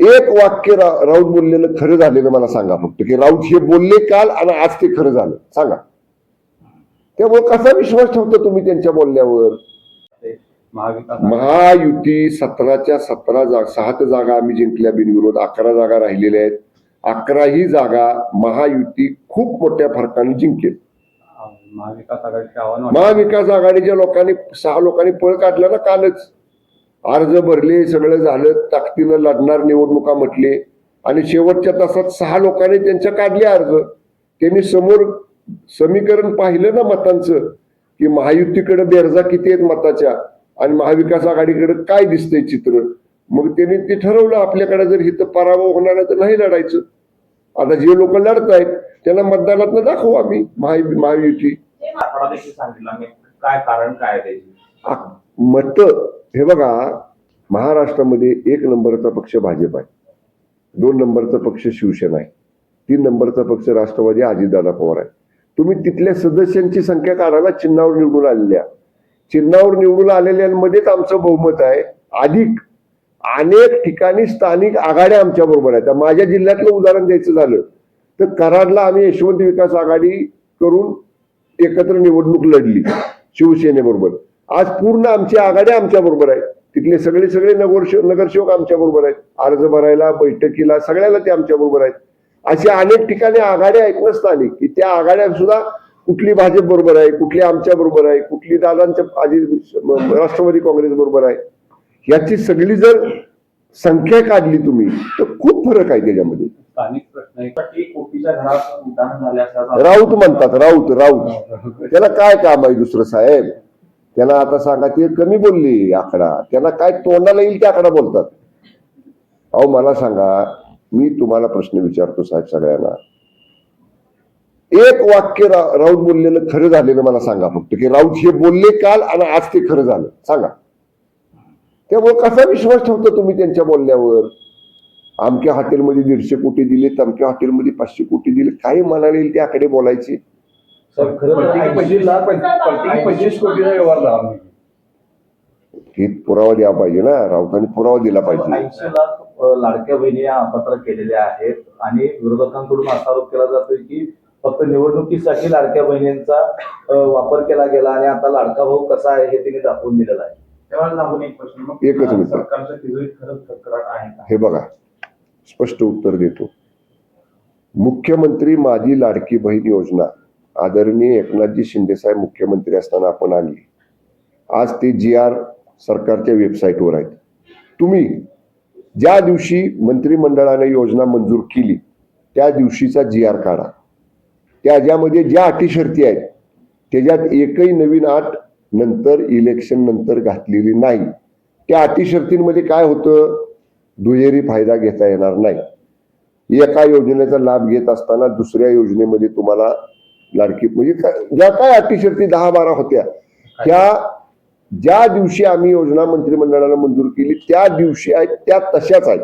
एक वाक्य राऊत बोललेलं खरं झालेलं मला सांगा फक्त, की राऊत हे बोलले काल आणि आज ते खरं झालं सांगा. त्यामुळे कसा विश्वास ठेवता तुम्ही त्यांच्या बोलण्यावर? महायुती 17च्या 17 जागा, 7 जागा आम्ही जिंकल्या बिनविरोध, 11 जागा राहिलेल्या आहेत. 11ही जागा महायुती खूप मोठ्या फरकाने जिंकेल. महाविकास आघाडीच्या लोकांनी 6 लोकांनी पळ काढला ना कालच. अर्ज भरले, सगळं झालं, ताकदीनं लढणार निवडणुका म्हटले आणि शेवटच्या तासात 6 लोकांनी त्यांच्या काढले अर्ज. त्यांनी समोर समीकरण पाहिलं ना मतांचं, की महायुतीकडे बेरजा किती आहेत मताच्या आणि महाविकास आघाडीकडे काय दिसतंय चित्र. मग त्यांनी ते ठरवलं आपल्याकडे जर हिथं पराभव होणार आहे तर नाही लढायचं. आता जे लोक लढतायत त्यांना मतदानात दाखवू आम्ही महायुती. काय कारण काय मत हे बघा, महाराष्ट्रामध्ये 1 नंबरचा पक्ष भाजप आहे, 2 नंबरचा पक्ष शिवसेना आहे, 3 नंबरचा पक्ष राष्ट्रवादी अजितदादा पवार आहे. तुम्ही तिथल्या सदस्यांची संख्या काढायला चिन्हावर निवडून आलेल्या, चिन्हावर निवडून आलेल्यांमध्येच आमचं बहुमत आहे. अधिक अनेक ठिकाणी स्थानिक आघाड्या आमच्या बरोबर आहेत. माझ्या जिल्ह्यातलं उदाहरण द्यायचं झालं तर कराडला आम्ही यशवंत विकास आघाडी करून एकत्र निवडणूक लढली शिवसेनेबरोबर. आज पूर्ण आमची आघाडी आमच्या बरोबर आहे. तिथले सगळे नगरसेवक आमच्या बरोबर आहेत, अर्ज भरायला, बैठकीला, सगळ्याला ते आमच्या बरोबर आहेत. अशा अनेक ठिकाणी आघाड्या आहेत ना स्थानिक, की त्या आघाड्या सुद्धा कुठली भाजप बरोबर आहे, कुठली आमच्या बरोबर आहे, कुठली दादांच्या राष्ट्रवादी काँग्रेस बरोबर आहे. याची सगळी जर संख्या काढली तुम्ही तर खूप फरक आहे त्याच्यामध्ये. स्थानिक प्रश्न कोटीच्या घरात उड्डाण झाल्याचा राऊत म्हणतात, राऊत त्याला काय काम आहे दुसरं साहेब? त्याला आता सांगा, ते कमी बोलली आकडा, त्यांना काय तोंडाला येईल ते आकडा बोलतात. अहो मला सांगा, मी तुम्हाला प्रश्न विचारतो साहेब सगळ्यांना, एक वाक्य राऊत बोललेलं खरं झालेलं मला सांगा फक्त, की राऊत हे बोलले काल आणि आज ते खरं झालं सांगा. त्यामुळे कसा विश्वास ठेवता तुम्ही त्यांच्या बोलण्यावर? अमक्या हॉटेलमध्ये 150 कोटी दिले, तमक्या हॉटेलमध्ये 500 कोटी दिले, काही म्हणाले येईल ते आकडे बोलायचे. हे पुरावा द्यावा पाहिजे ना, राऊतांनी पुरावा दिला पाहिजे. 80 लाख लाडक्या बहिणी अपात्र केलेल्या आहेत आणि विरोधकांकडून असा आरोप केला जातोय की फक्त निवडणुकीसाठी लाडक्या बहिणींचा वापर केला गेला आणि आता लाडका भाऊ कसा आहे हे त्यांनी दाखवून दिलेला आहे. एकच मिनिट, हे बघा स्पष्ट उत्तर देतो. मुख्यमंत्री माझी लाडकी बहीण योजना आदरणीय एकनाथजी शिंदे साहेब मुख्यमंत्री असताना आपण आणली. आज ते GR सरकारच्या वेबसाईटवर आहेत. तुम्ही ज्या दिवशी मंत्रिमंडळाने योजना मंजूर केली त्या दिवशीचा GR काढा. त्याच्यामध्ये ज्या अटी शर्ती आहेत त्याच्यात एकही नवीन अट नंतर इलेक्शन नंतर घातलेली नाही. त्या अटी शर्तींमध्ये काय होतं? दुहेरी फायदा घेता येणार नाही. एका योजनेचा लाभ घेत असताना दुसऱ्या योजनेमध्ये तुम्हाला लाडकी म्हणजे ज्या काय अटी शर्ती 10-12 होत्या, त्या ज्या दिवशी आम्ही योजना मंत्रिमंडळाला मंजूर केली त्या दिवशी आहेत त्या तशाच आहेत.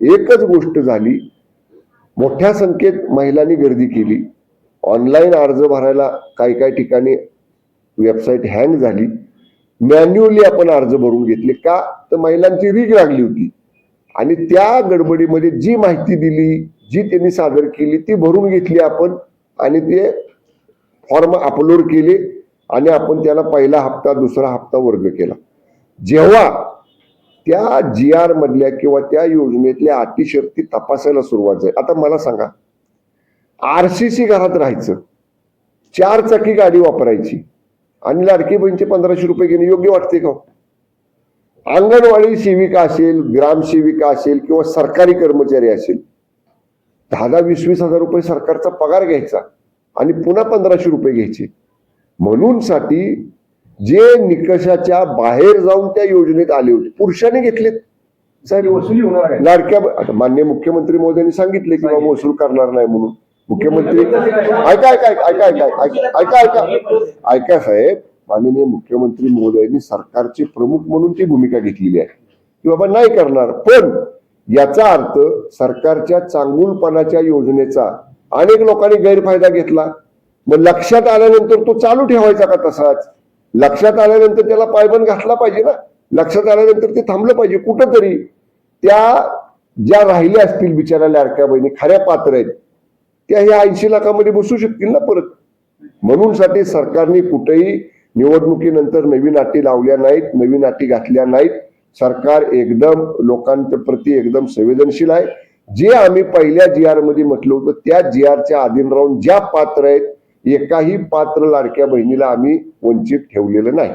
एकच गोष्ट झाली, मोठ्या संख्येत महिलांनी गर्दी केली. ऑनलाईन अर्ज भरायला काही ठिकाणी वेबसाईट हँग झाली. मॅन्युअली आपण अर्ज भरून घेतले का तर महिलांची रीग लागली होती आणि त्या गडबडीमध्ये जी माहिती दिली, जी त्यांनी सादर केली ती भरून घेतली आपण आणि ते फॉर्म अपलोड केले आणि आपण त्याला पहिला हप्ता, दुसरा हप्ता वर्ग केला. जेव्हा त्या GR मधल्या किंवा त्या योजनेतल्या अटी शर्ती तपासायला सुरुवात झाली, आता मला सांगा, RCC घरात राहायचं, 4 चाकी गाडी वापरायची आणि लाडकी बहिणीचे 1500 रुपये घेणे योग्य वाटते का? अंगणवाडी सेविका असेल, ग्रामसेविका असेल किंवा सरकारी कर्मचारी असेल, 10-20 हजार रुपये सरकारचा पगार घ्यायचा आणि पुन्हा 1500 रुपये घ्यायचे. म्हणून साठी जे निकषाच्या बाहेर जाऊन त्या योजनेत आले होते पुरुषांनी घेतलेत साहेब. वसुली होणार आहे लाडक्या, माननीय मुख्यमंत्री महोदयांनी सांगितले की बाबा वसूल करणार नाही म्हणून. मुख्यमंत्री ऐका साहेब, माननीय मुख्यमंत्री महोदयांनी सरकारचे प्रमुख म्हणून ती भूमिका घेतलेली आहे की बाबा नाही करणार. पण याचा अर्थ सरकारच्या चांगुलपणाच्या योजनेचा अनेक लोकांनी गैरफायदा घेतला. मग लक्षात आल्यानंतर तो चालू ठेवायचा का तसाच? लक्षात आल्यानंतर त्याला पायबंद घातला पाहिजे ना. लक्षात आल्यानंतर ते थांबलं पाहिजे कुठंतरी. त्या ज्या राहिल्या असतील बिचारा लाडक्या बहिणी खऱ्या पात्र आहेत त्या ह्या 80 लाखामध्ये बसू शकतील ना परत. म्हणून साठी सरकारने कुठेही निवडणुकीनंतर नवीन अटी लावल्या नाहीत, नवीन अटी घातल्या नाहीत. सरकार एकदम लोकांच्या प्रती एकदम संवेदनशील आहे. जे आम्ही पहिल्या GR मध्ये म्हटलं होतं त्या GRच्या अधीन राहून ज्या पात्र आहेत एकाही पात्र लाडक्या बहिणीला आम्ही वंचित ठेवलेलं नाही.